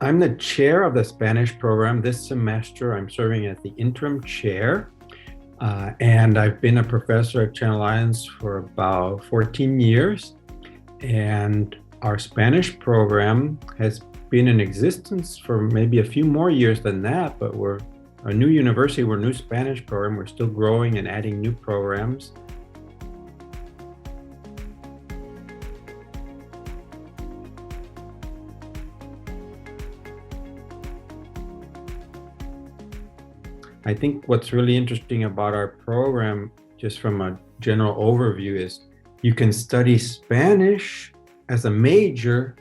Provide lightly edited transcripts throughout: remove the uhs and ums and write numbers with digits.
I'm the chair of the Spanish program. This semester, I'm serving as the interim chair, and I've been a professor at Channel Islands for about 14 years. And our Spanish program has been in existence for maybe a few more years than that, but we're a new university, we're a new Spanish program. We're still growing and adding new programs. I think what's really interesting about our program, just from a general overview, is you can study Spanish as a major,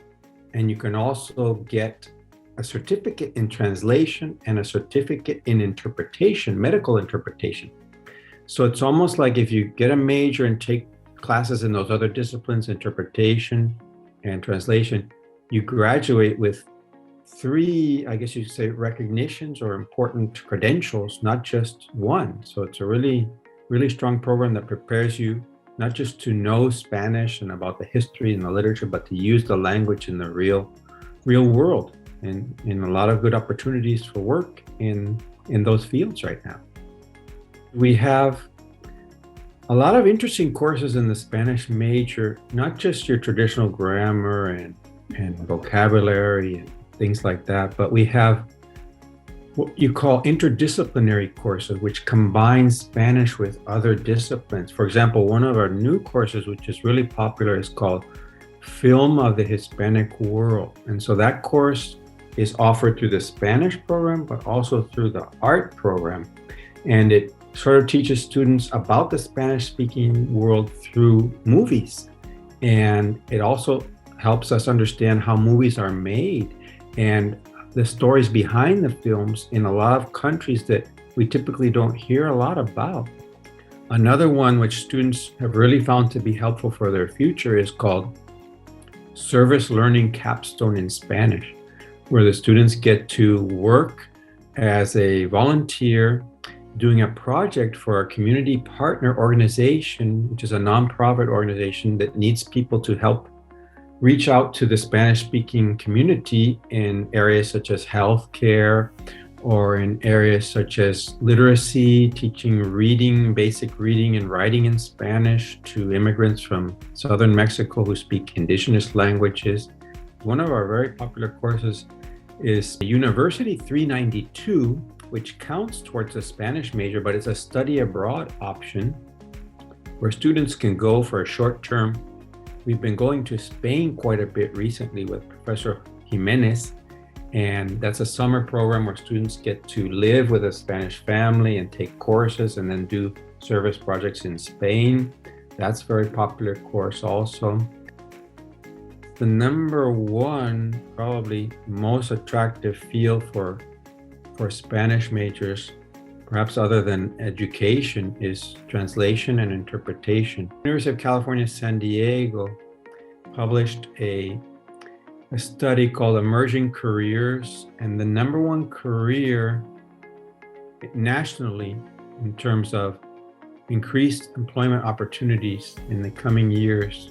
and you can also get a certificate in translation and a certificate in interpretation, medical interpretation. So it's almost like if you get a major and take classes in those other disciplines, interpretation and translation, you graduate with three, I guess you could say, recognitions or important credentials, not just one. So it's a really, really strong program that prepares you not just to know Spanish and about the history and the literature, but to use the language in the real world, and in a lot of good opportunities for work in those fields right now. We have a lot of interesting courses in the Spanish major, not just your traditional grammar and vocabulary and things like that, but we have what you call interdisciplinary courses, which combine Spanish with other disciplines. For example, one of our new courses, which is really popular, is called Film of the Hispanic World. And so that course is offered through the Spanish program, but also through the art program. And it sort of teaches students about the Spanish-speaking world through movies. And it also helps us understand how movies are made and the stories behind the films in a lot of countries that we typically don't hear a lot about. Another one which students have really found to be helpful for their future is called Service Learning Capstone in Spanish, where the students get to work as a volunteer doing a project for a community partner organization, which is a nonprofit organization that needs people to help reach out to the Spanish-speaking community in areas such as healthcare, or in areas such as literacy, teaching reading, basic reading and writing in Spanish to immigrants from southern Mexico who speak indigenous languages. One of our very popular courses is University 392, which counts towards a Spanish major, but it's a study abroad option where students can go for a short term. We've been going to Spain quite a bit recently with Professor Jimenez, and that's a summer program where students get to live with a Spanish family and take courses and then do service projects in Spain. That's a very popular course also. The number one, probably most attractive field for Spanish majors, perhaps other than education, is translation and interpretation. University of California, San Diego published a study called Emerging Careers, and the number one career nationally in terms of increased employment opportunities in the coming years,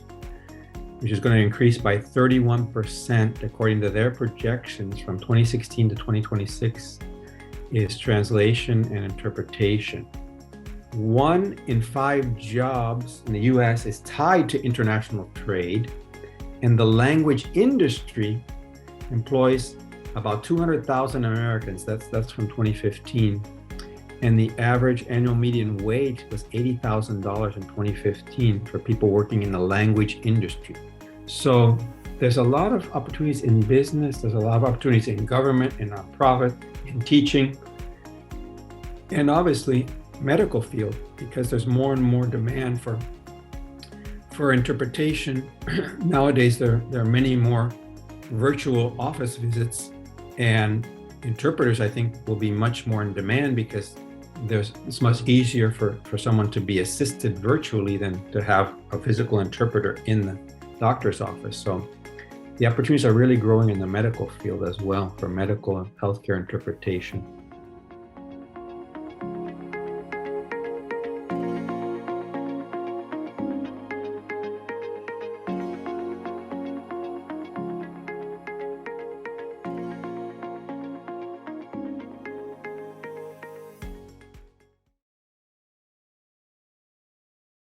which is going to increase by 31% according to their projections from 2016 to 2026, is translation and interpretation. 1 in 5 jobs in the US is tied to international trade, and the language industry employs about 200,000 Americans. That's from 2015. And the average annual median wage was $80,000 in 2015 for people working in the language industry. So there's a lot of opportunities in business, there's a lot of opportunities in government, in nonprofit, in teaching, and obviously medical field, because there's more and more demand for interpretation. Nowadays, there are many more virtual office visits, and interpreters, I think, will be much more in demand because it's much easier for someone to be assisted virtually than to have a physical interpreter in the doctor's office. So the opportunities are really growing in the medical field as well for medical and healthcare interpretation.